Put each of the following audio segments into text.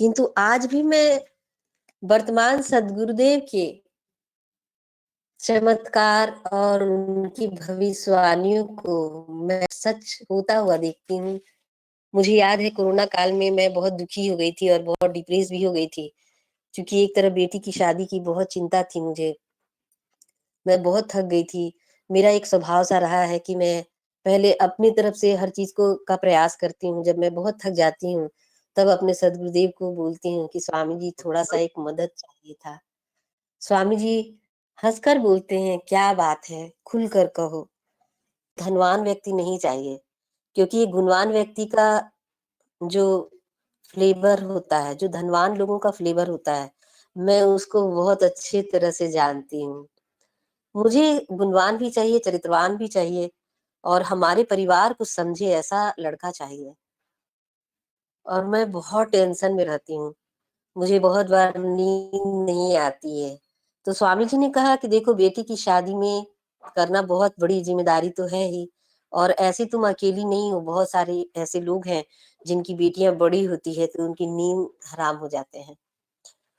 किंतु आज भी मैं वर्तमान सद्गुरुदेव के चमत्कार और उनकी भविष्यवाणियों को मैं सच होता हुआ देखती हूँ। मुझे याद है कोरोना काल में मैं बहुत दुखी हो गई थी और बहुत डिप्रेस भी हो गई थी, क्योंकि एक तरफ बेटी की शादी की बहुत चिंता थी मुझे। मैं बहुत थक गई थी। मेरा एक स्वभाव सा रहा है कि मैं पहले अपनी तरफ से हर चीज़ को का प्रयास करती हूँ। जब मैं बहुत थक जाती हूँ, तब अपने सद्गुरुदेव को बोलती हूँ कि स्वामी जी थोड़ा-सा एक मदद चाहिए था। स्वामी जी हँसकर बोलते हैं, "क्या बात है? खुलकर कहो। धनवान व्यक्ति नहीं चाहिए।" क्योंकि गुणवान व्यक्ति का जो फ्लेवर होता है, जो धनवान लोगों का फ्लेवर होता है, मैं उसको बहुत अच्छी तरह से जानती हूँ। मुझे गुणवान भी चाहिए, चरित्रवान भी चाहिए और हमारे परिवार को समझे ऐसा लड़का चाहिए। और मैं बहुत टेंशन में रहती हूँ। मुझे बहुत बार नींद नहीं आती है। तो स्वामी जी ने कहा कि देखो बेटी की शादी में करना बहुत बड़ी ज़िम्मेदारी तो है ही और ऐसे तुम अकेली नहीं हो, बहुत सारे ऐसे लोग हैं जिनकी बेटियाँ बड़ी होती है तो उनकी नींद हराम हो जाते हैं।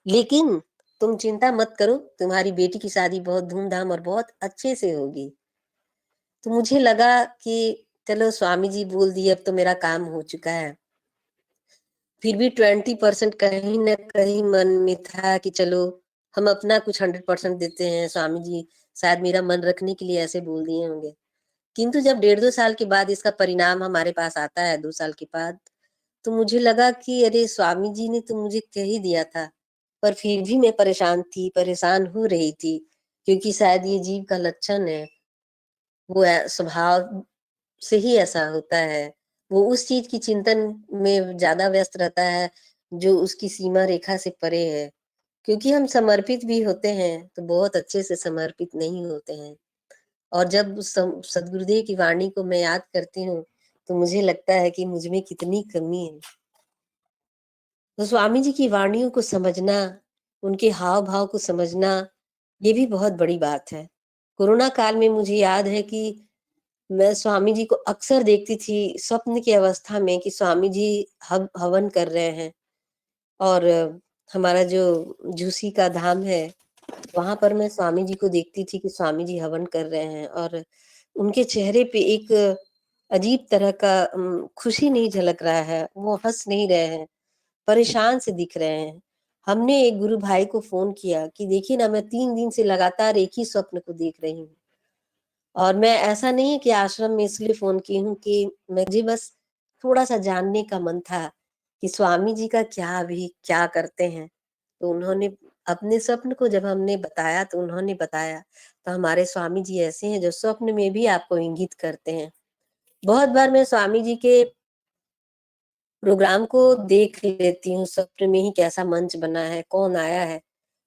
लेकिन तुम चिंता मत करो, तुम्हारी बेटी की शादी बहुत धूम-धाम और बहुत अच्छे से होगी। तो मुझे लगा कि चलो स्वामी जी बोल दिए अब तो मेरा काम हो चुका है। फिर भी 20% कहीं न कहीं मन में था कि चलो हम अपना कुछ 100% देते हैं, स्वामी जी शायद मेरा मन रखने के लिए ऐसे बोल दिए होंगे। किंतु जब डेढ़ 2 साल के बाद इसका परिणाम हमारे पास आता है 2 साल के बाद, तो मुझे लगा कि अरे स्वामी जी ने तो मुझे कह ही दिया था, पर फिर भी मैं परेशान थी, परेशान हो रही थी, क्योंकि शायद ये जीव का लक्षण है। वो स्वभाव से ही ऐसा होता है। वो उस चीज़ की चिंतन में ज़्यादा व्यस्त रहता है, जो उसकी सीमा रेखा से परे है। क्योंकि हम समर्पित भी होते हैं, तो बहुत अच्छे से समर्पित नहीं होते हैं। और जब उस सद्गुरुदेव की वाणी को मैं याद करती हूँ, तो मुझे लगता है कि मुझ में कितनी कमी है। तो स्वामी जी की वाणियों को समझना, उनके हाव-भाव को समझना, ये भी बहुत बड़ी बात है। कोरोना काल में मुझे याद है कि मैं स्वामी जी को अक्सर देखती थी स्वप्न की अवस्था में कि स्वामी जी हवन कर रहे हैं और हमारा जो झूसी का धाम है, वहाँ पर मैं स्वामी जी को देखती थी कि स्वामी जी हवन कर रहे हैं और उनके चेहरे पे एक अजीब तरह का खुशी नहीं झलक रहा है, वो हँस नहीं रहे हैं, परेशान से दिख रहे हैं। हमने एक गुरु भाई को फ़ोन किया कि देखिए ना मैं 3 दिन से लगातार एक ही स्वप्न को देख रही हूँ। और मैं ऐसा नहीं है कि आश्रम में इसलिए फ़ोन की हूँ कि मुझे बस थोड़ा-सा जानने का मन था कि स्वामी जी का क्या अभी क्या करते हैं? तो उन्होंने अपने स्वप्न को जब हमने बताया तो उन्होंने बताया, तो हमारे स्वामी जी ऐसे हैं जो स्वप्न में भी आपको इंगित करते हैं। बहुत बार मैं स्वामी जी के प्रोग्राम को देख लेती हूँ, स्वप्न में ही कैसा मंच बना है, कौन आया है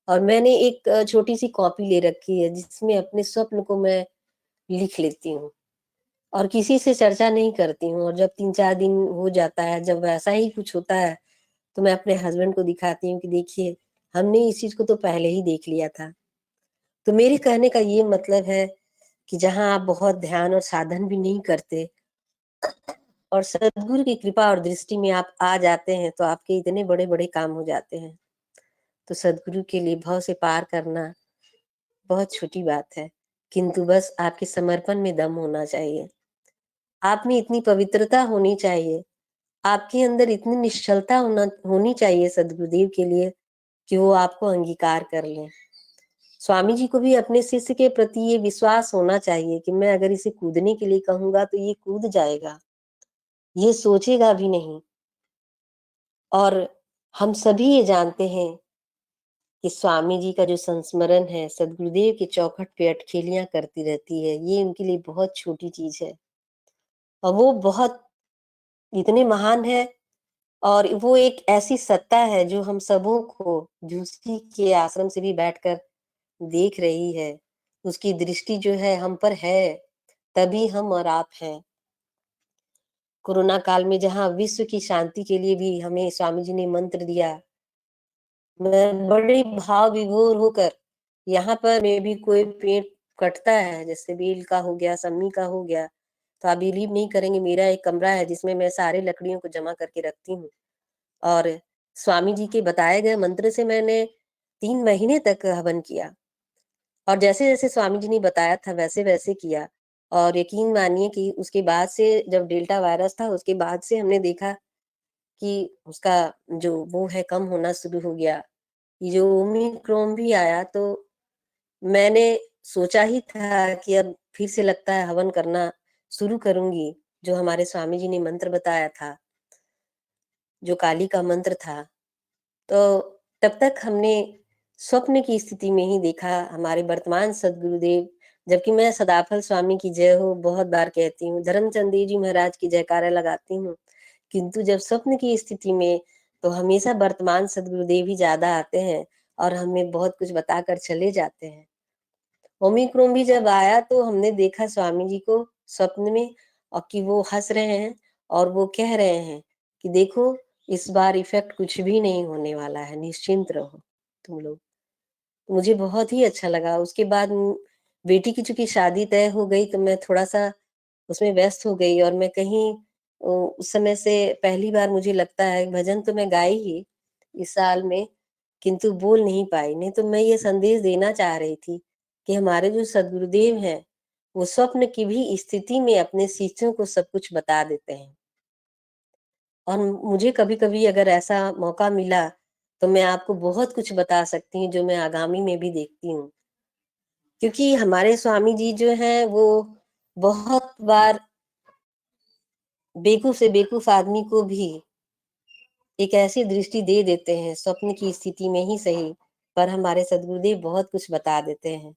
और मैंने एक छोटी-सी कॉपी ले रखी है जिसमें अपने स्वप्न को मैं लिख लेती हूँ। और किसी से चर्चा नहीं करती हूँ और जब 3-4 दिन हो जाता है, जब वैसा ही कुछ होता है, तो मैं अपने हस्बैंड को दिखाती हूँ कि देखिए, हमने इस चीज़ को तो पहले ही देख लिया था। तो मेरे कहने का ये मतलब है कि जहाँ आप बहुत ध्यान और साधन भी नहीं करते और सद्गुरु की कृपा और दृष्टि में आप आ जाते हैं, तो आपके इतने बड़े-बड़े काम हो जाते हैं। तो सद्गुरु के लिए भव से पार करना बहुत छोटी बात है, किंतु बस आपके समर्पण में दम होना चाहिए। आप में इतनी पवित्रता होनी चाहिए, आपके अंदर इतनी निश्चलता होनी चाहिए सद्गुरुदेव के लिए कि वो आपको अंगीकार कर लें। स्वामी जी को भी अपने शिष्य के प्रति ये विश्वास होना चाहिए कि मैं अगर इसे कूदने के लिए कहूँगा तो ये कूद जाएगा, ये सोचेगा भी नहीं। और हम सभी ये जानते हैं कि स्वामी जी का जो संस्मरण है, सद्गुरुदेव के चौखट पे अठखेलियाँ करती रहती है, ये उनके लिए बहुत छोटी चीज़ है। और वो बहुत इतने महान हैं और वो एक ऐसी सत्ता है जो हम सबों को झूसी के आश्रम से भी बैठकर देख रही है। उसकी दृष्टि जो है हम पर है, तभी हम और आप हैं। कोरोना काल में जहाँ विश्व की शांति के लिए भी हमें स्वामी जी ने मंत्र दिया, मैं बड़ी भाव विभोर होकर यहाँ पर में भी कोई पेड़ कटता है, जैसे बेल का हो गया, सम्मी का हो गया, तो आप बिलीव नहीं करेंगे मेरा एक कमरा है जिसमें मैं सारे लकड़ियों को जमा करके रखती हूँ। और स्वामी जी के बताए गए मंत्र से मैंने 3 महीने तक हवन किया और जैसे-जैसे स्वामी जी ने बताया था वैसे-वैसे किया और यकीन मानिए कि उसके बाद से जब डेल्टा वायरस था उसके बाद से हमने देखा कि उसका जो वो है कम होना शुरू हो गया। ये जो ओमिक्रॉन भी आया तो मैंने सोचा ही था कि अब फिर से लगता है हवन करना शुरू करूँगी, जो हमारे स्वामी जी ने मंत्र बताया था, जो काली का मंत्र था। तो तब तक हमने स्वप्न की स्थिति में ही देखा हमारे वर्तमान सद्गुरुदेव जबकि मैं सदाफल स्वामी की जय हो बहुत बार कहती हूँ, धर्मचंद देव जी महाराज की जयकारा लगाती हूँ, किंतु जब स्वप्न की स्थिति में तो हमेशा वर्तमान सद्गुरुदेव ही ज़्यादा आते हैं और हमें बहुत कुछ बताकर चले जाते हैं। ओमिक्रॉन भी जब आया तो हमने देखा स्वामी जी को स्वप्न में और कि वो हँस रहे हैं और वो कह रहे हैं कि देखो इस बार इफ़ेक्ट कुछ भी नहीं होने वाला है, निश्चिंत रहो तुम लोग। मुझे बहुत ही अच्छा लगा। उसके बाद बेटी की चूँकि शादी तय हो गई तो मैं थोड़ा-सा उसमें व्यस्त हो गई और मैं कहीं उस समय से पहली बार मुझे लगता है भजन तो मैं गाई ही इस साल में, किंतु बोल नहीं पाई। नहीं तो मैं ये संदेश देना चाह रही थी कि हमारे जो सद्गुरुदेव हैं, वो स्वप्न की भी स्थिति में अपने शिष्यों को सब कुछ बता देते हैं। और मुझे कभी-कभी अगर ऐसा मौका मिला, तो मैं आपको बहुत कुछ बता सकती हूँ, जो मैं आगामी में भी देखती हूँ। क्योंकि हमारे स्वामी जी जो हैं, वो बहुत बार बेवकूफ से बेवकूफ आदमी को भी एक ऐसी दृष्टि दे देते हैं, स्वप्न की स्थिति में ही सही, पर हमारे सद्गुरुदेव बहुत कुछ बता देते हैं।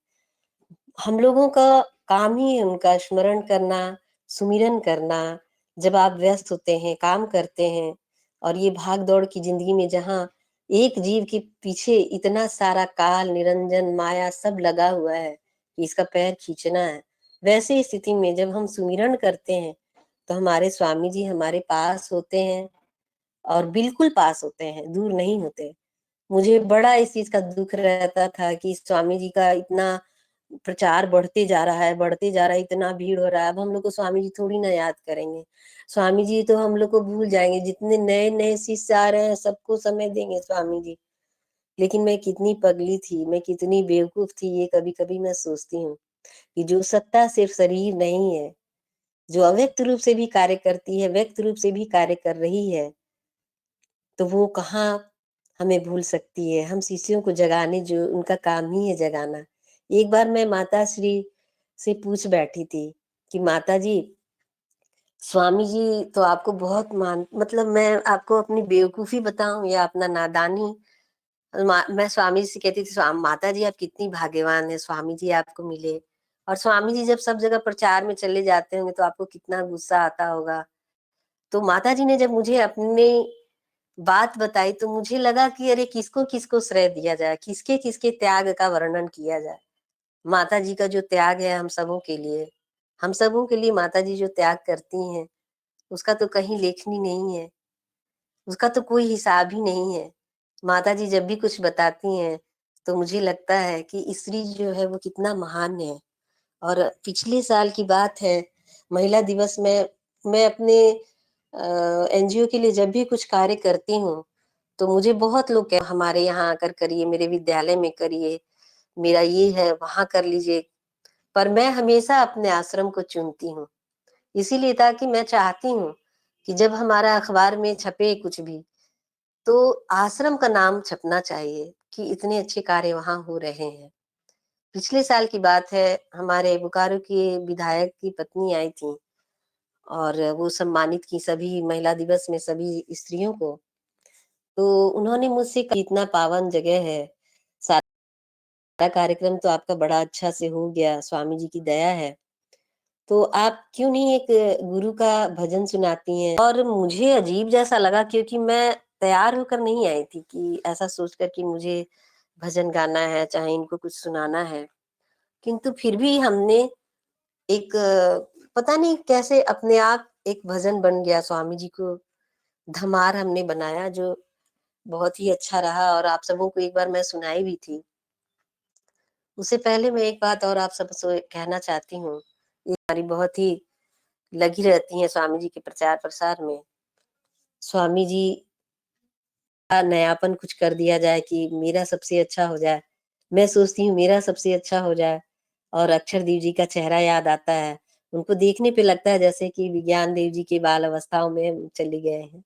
हम लोगों का काम ही है उनका स्मरण करना, सुमिरन करना। जब आप व्यस्त होते हैं, काम करते हैं और ये भाग-दौड़ की ज़िंदगी में जहाँ एक जीव के पीछे इतना सारा काल, निरंजन, माया सब लगा हुआ है कि इसका पैर खींचना है। वैसे स्थिति में जब हम सुमिरन करते हैं, तो हमारे स्वामी जी हमारे पास होते हैं और बिल्कुल पास होते हैं, दूर नहीं होते। मुझे बड़ा इस चीज़ का दुःख रहता था कि स्वामी जी का इतना प्रचार बढ़ते जा रहा है, बढ़ते जा रहा है, इतना भीड़ हो रहा है, अब हम लोग को स्वामी जी थोड़ी ना याद करेंगे। स्वामी जी तो हम लोग को भूल जाएँगे, जितने नए-नए शिष्य आ रहे हैं, सबको समय देंगे स्वामी जी। लेकिन मैं कितनी पगली थी, मैं कितनी बेवकूफ़ थी, ये कभी-कभी मैं सोचती हूँ, कि जो सत्ता सिर्फ़ शरीर नहीं है, जो अव्यक्त रूप से भी कार्य करती है, व्यक्त रूप से भी कार्य कर रही है, तो वो कहाँ हमें भूल सकती है। हम शिष्यों को जगाने जो उनका काम ही है जगाना। एक बार मैं माताश्री से पूछ बैठी थी कि माताजी, स्वामी जी तो आपको बहुत मतलब मैं आपको अपनी बेवकूफ़ी बताऊँ या अपना नादानी मैं स्वामी जी से कहती थी माता जी आप कितनी भाग्यवान हैं, स्वामी जी आपको मिले। और स्वामी जी जब सब जगह प्रचार में चले जाते होंगे तो आपको कितना गुस्सा आता होगा। तो माता जी ने जब मुझे अपनी बात बताई तो मुझे लगा कि अरे किसको-किसको श्रेय दिया जाए, किसके-किसके त्याग का वर्णन किया जाए। माता जी का जो त्याग है हम सबों के लिए माता जी जो त्याग करती हैं, उसका तो कहीं लेखनी नहीं है, उसका तो कोई हिसाब ही नहीं है। माता जी जब भी कुछ बताती हैं, तो मुझे लगता है कि स्त्री जो है वो कितना महान है। और पिछले साल की बात है, महिला दिवस में मैं अपने एनजीओ के लिए जब भी कुछ कार्य करती हूँ, तो मुझे बहुत लोग हमारे यहाँ आकर करिए, मेरे विद्यालय में करिए, मेरा ये है, वहाँ कर लीजिए। पर मैं हमेशा अपने आश्रम को चुनती हूँ। इसीलिए ताकि मैं चाहती हूँ कि जब हमारा अखबार में छपे कुछ भी, तो आश्रम का नाम छपना चाहिए कि इतने अच्छे कार्य वहाँ हो रहे हैं। पिछले साल की बात है, हमारे बोकारो के विधायक की पत्नी आई थी और वो सम्मानित की सभी महिला दिवस में सभी स्त्रियों को। तो उन्होंने मुझसे कहा इतना पावन जगह है, सारा कार्यक्रम तो आपका बड़ा अच्छा से हो गया, स्वामी जी की दया है। तो आप क्यों नहीं एक गुरु का भजन सुनाती हैं? और मुझे अजीब जैसा लगा क्योंकि मैं तैयार होकर नहीं आई थी कि ऐसा सोचकर कि मुझे भजन गाना है, चाहे इनको कुछ सुनाना है। किंतु फिर भी हमने एक पता नहीं कैसे अपने आप एक भजन बन गया स्वामी जी को धमार हमने बनाया जो बहुत ही अच्छा रहा और आप सबों को एक बार मैं सुनाई भी थी। उससे पहले मैं एक बात और आप सबसे कहना चाहती हूँ, ये हमारी बहुत ही लगी रहती हैं स्वामी जी के प्रचार-प्रसार में। स्वामी जी नयापन कुछ कर दिया जाए कि मेरा सबसे अच्छा हो जाए। मैं सोचती हूँ मेरा सबसे अच्छा हो जाए और अक्षरदेव जी का चेहरा याद आता है। उनको देखने पे लगता है जैसे कि विज्ञान देव जी की बाल अवस्थाओं में हम चले गए हैं।